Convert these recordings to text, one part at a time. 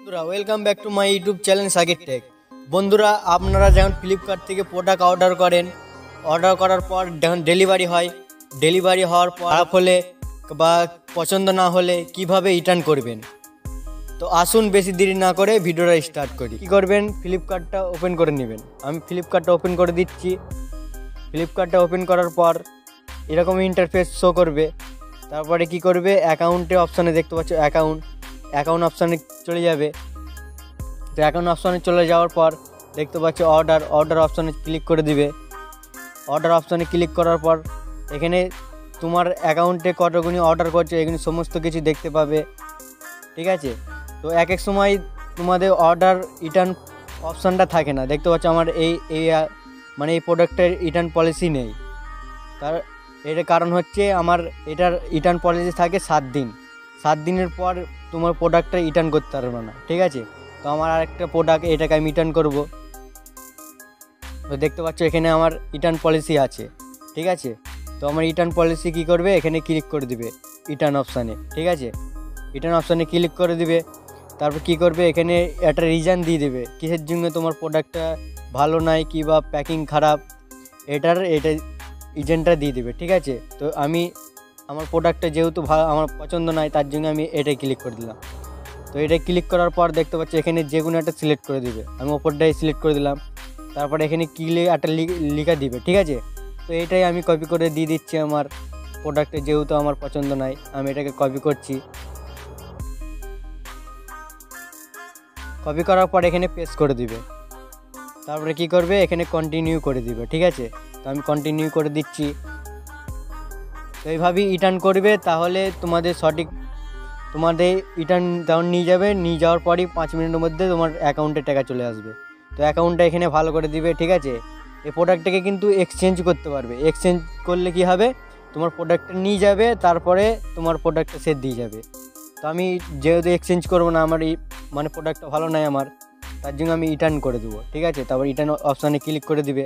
বন্ধুরা welcome back to my YouTube channel Sakib tech. বন্ধুরা আপনারা যখন ফ্লিপকার্ট থেকে প্রোডাক্ট অর্ডার করেন, অর্ডার করার পর যখন ডেলিভারি হয়, ডেলিভারি হওয়ার পর খারাপ হলে বা পছন্দ না হলে কিভাবে রিটার্ন করবেন, তো আসুন বেশি দেরি না করে ভিডিওটা স্টার্ট করি। কী করবেন, ফ্লিপকার্টটা ওপেন করে নেবেন। আমি ফ্লিপকার্টটা ওপেন করে দিচ্ছি। ফ্লিপকার্টটা ওপেন করার পর এরকম ইন্টারফেস শো করবে। তারপরে কি করবে, অ্যাকাউন্টে অপশানে দেখতে পাচ্ছ অ্যাকাউন্ট অপশানে চলে যাবে। তো অ্যাকাউন্ট অপশানে চলে যাওয়ার পর দেখতে পাচ্ছ অর্ডার অপশানে ক্লিক করে দিবে। অর্ডার অপশানে ক্লিক করার পর এখানে তোমার অ্যাকাউন্টে কতগুলি অর্ডার করছে এগুলি সমস্ত কিছু দেখতে পাবে, ঠিক আছে। তো এক এক সময় তোমাদের অর্ডার রিটার্ন অপশানটা থাকে না। দেখতে পাচ্ছ আমার এই প্রোডাক্টের রিটার্ন পলিসি নেই। এর কারণ হচ্ছে আমার এটার রিটার্ন পলিসি থাকে 7 দিন। 7 দিনের পর তোমার প্রোডাক্টটা রিটার্ন করতে পারবে না, ঠিক আছে। তো আমার আরেকটা প্রোডাক্ট এটাকে আমি রিটার্ন করব। তো দেখতে পাচ্ছ এখানে আমার রিটার্ন পলিসি আছে, ঠিক আছে। তো আমার রিটার্ন পলিসি কী করবে, এখানে ক্লিক করে দিবে রিটার্ন অপশানে, ঠিক আছে। রিটার্ন অপশানে ক্লিক করে দিবে। তারপর কি করবে, এখানে একটা রিজন দিয়ে দেবে কিসের জন্য তোমার প্রোডাক্টটা ভালো নয় কি বা প্যাকিং খারাপ, এটা রিজনটা দিয়ে দেবে, ঠিক আছে। তো আমার প্রোডাক্টটা যেহেতু আমার পছন্দ নয় তার জন্য আমি এটাই ক্লিক করে দিলাম। তো এটাই ক্লিক করার পর দেখতে পাচ্ছি এখানে যে কোনো একটা সিলেক্ট করে দিবে। আমি ওপরটাই সিলেক্ট করে দিলাম। তারপরে এখানে একটা লিখা দিবে, ঠিক আছে। তো এটাই আমি কপি করে দিয়ে দিচ্ছি। আমার প্রোডাক্টে যেহেতু আমার পছন্দ নয় আমি এটাকে কপি করছি। কপি করার পর এখানে পেস্ট করে দিবে। তারপরে কি করবে, এখানে কন্টিনিউ করে দিবে, ঠিক আছে। তো আমি কন্টিনিউ করে দিচ্ছি। তো এইভাবেই রিটার্ন করবে, তাহলে তোমাদের রিটার্ন তখন নিয়ে যাওয়ার পরই 5 মিনিটের মধ্যে তোমার অ্যাকাউন্টে টাকা চলে আসবে। তো অ্যাকাউন্টটা এখানে ভালো করে দিবে, ঠিক আছে। এই প্রোডাক্টটাকে কিন্তু এক্সচেঞ্জ করতে পারবে। এক্সচেঞ্জ করলে কি হবে, তোমার প্রোডাক্টটা নিয়ে যাবে, তারপরে তোমার প্রোডাক্টটা সে দিয়ে যাবে। তো আমি যেহেতু এক্সচেঞ্জ করবো না, আমার প্রোডাক্টটা ভালো নয় আমার, তার জন্য আমি রিটার্ন করে দেবো, ঠিক আছে। তারপর রিটার্ন অপশানে ক্লিক করে দিবে।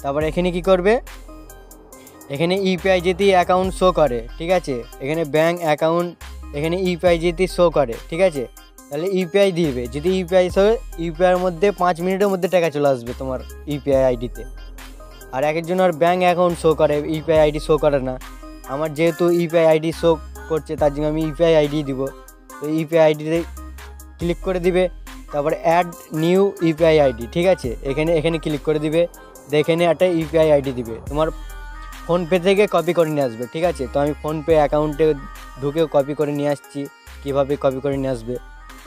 তারপর এখানে কি করবে, এখানে ইউপিআই যেতে অ্যাকাউন্ট শো করে, ঠিক আছে। এখানে ব্যাঙ্ক অ্যাকাউন্ট এখানে ইউপিআই যেতে শো করে, ঠিক আছে। তাহলে ইউপিআই দিবে। যদি ইউপিআইয়ের মধ্যে 5 মিনিটের মধ্যে টাকা চলে আসবে তোমার ইউপিআই আইডিতে। আর একজনের ব্যাঙ্ক অ্যাকাউন্ট শো করে, ইউপিআই আইডি শো করে না। আমার যেহেতু ইউপিআই আইডি শো করছে তার জন্য আমি ইউপিআই আইডি দিব। তো ইউপিআই আইডিতে ক্লিক করে দিবে। তারপরে অ্যাড নিউ ইউপিআই আইডি, ঠিক আছে। এখানে ক্লিক করে দিবে। এখানে একটা ইউপিআই আইডি দিবে, তোমার ফোনপে থেকে কপি করে নিয়ে আসবে, ঠিক আছে। তো আমি ফোনপে অ্যাকাউন্টে ঢুকেও কপি করে নিয়ে আসছি। কীভাবে কপি করে নিয়ে আসবে,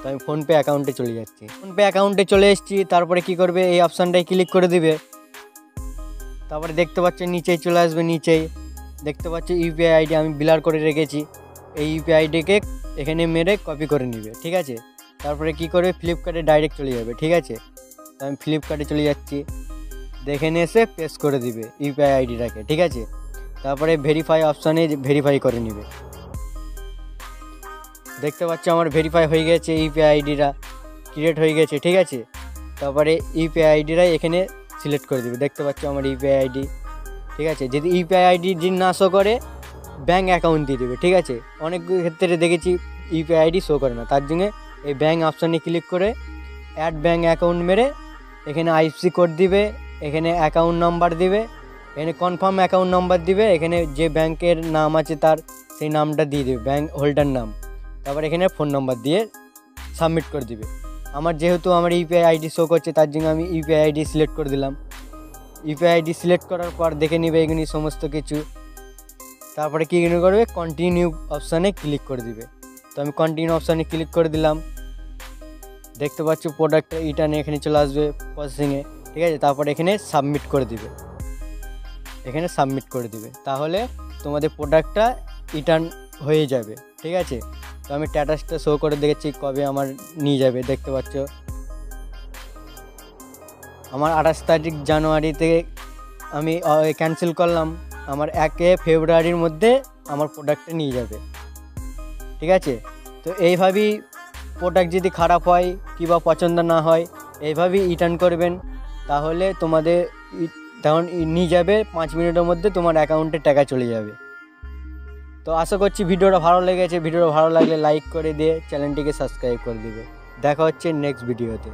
তো আমি ফোনপে অ্যাকাউন্টে চলে যাচ্ছি। ফোনপে অ্যাকাউন্টে চলে এসেছি। তারপরে কি করবে, এই অপশানটায় ক্লিক করে দিবে। তারপরে দেখতে পাচ্ছ নিচেই চলে আসবে। নিচেই দেখতে পাচ্ছ ইউপিআই আইডি আমি ব্লার করে রেখেছি। এই ইউপিআই আইডিকে এখানে মেরে কপি করে নিবে, ঠিক আছে। তারপরে কি করবে, ফ্লিপকার্টে ডাইরেক্ট চলে যাবে, ঠিক আছে। তো আমি ফ্লিপকার্টে চলে যাচ্ছি। দেখে নিয়ে এসে পেস্ট করে দিবে ইউপিআই আইডিটাকে, ঠিক আছে। তারপরে ভেরিফাই অপশানে ভেরিফাই করে নিবে। দেখতে পাচ্ছ আমার ভেরিফাই হয়ে গেছে, ইউপিআই আইডিটা ক্রিয়েট হয়ে গেছে, ঠিক আছে। তারপরে ইউপিআই আইডিটাই এখানে সিলেক্ট করে দিবে। দেখতে পাচ্ছ আমার ইউপিআই আইডি, ঠিক আছে। যদি ইউপিআই আইডি যদি না শো করে ব্যাঙ্ক অ্যাকাউন্ট দিয়ে দেবে, ঠিক আছে। অনেক ক্ষেত্রে দেখেছি ইউপিআই আইডি শো করে না, তার জন্য এই ব্যাঙ্ক অপশানে ক্লিক করে অ্যাড ব্যাঙ্ক অ্যাকাউন্ট মেরে এখানে আইএফএসসি কোড দিবে, এখানে অ্যাকাউন্ট নাম্বার দিবে, এখানে কনফার্ম অ্যাকাউন্ট নাম্বার দিবে, এখানে যে ব্যাংকের নাম আছে তার সেই নামটা দিয়ে দেবে, ব্যাঙ্ক হোল্ডার নাম। তারপর এখানে ফোন নাম্বার দিয়ে সাবমিট করে দিবে। আমার যেহেতু আমার ইউপিআই আইডি শো করছে তার জন্য আমি ইউপিআই আইডি সিলেক্ট করে দিলাম। ইউপিআই আইডি সিলেক্ট করার পর দেখে নিবে এগুলি সমস্ত কিছু। তারপরে কী করবে, কন্টিনিউ অপশানে ক্লিক করে দিবে। তো আমি কন্টিনিউ অপশানে ক্লিক করে দিলাম। দেখতে পাচ্ছ প্রোডাক্টটা রিটার্ন এখানে চলে আসবে প্রসেসিংয়ে, ঠিক আছে। তারপরে এখানে সাবমিট করে দিবে। তাহলে তোমাদের প্রোডাক্টটা রিটার্ন হয়ে যাবে, ঠিক আছে। তো আমি স্ট্যাটাসটা শো করে দেখেছি কবে আমার নিয়ে যাবে। দেখতে পাচ্ছ আমার 28 জানুয়ারিতে আমি ক্যান্সেল করলাম, আমার 1 ফেব্রুয়ারির মধ্যে আমার প্রোডাক্টটা নিয়ে যাবে, ঠিক আছে। তো এইভাবেই প্রোডাক্ট যদি খারাপ হয় কিংবা পছন্দ না হয় এইভাবেই রিটার্ন করবেন, তাহলে তোমাদের তখন নিয়ে যাবে। 5 মিনিটের মধ্যে তোমার অ্যাকাউন্টে টাকা চলে যাবে। তো আশা করছি ভিডিওটা ভালো লেগেছে। ভিডিওটা ভালো লাগলে লাইক করে দিয়ে চ্যানেলটিকে সাবস্ক্রাইব করে দিবে। দেখা হচ্ছে নেক্সট ভিডিওতে।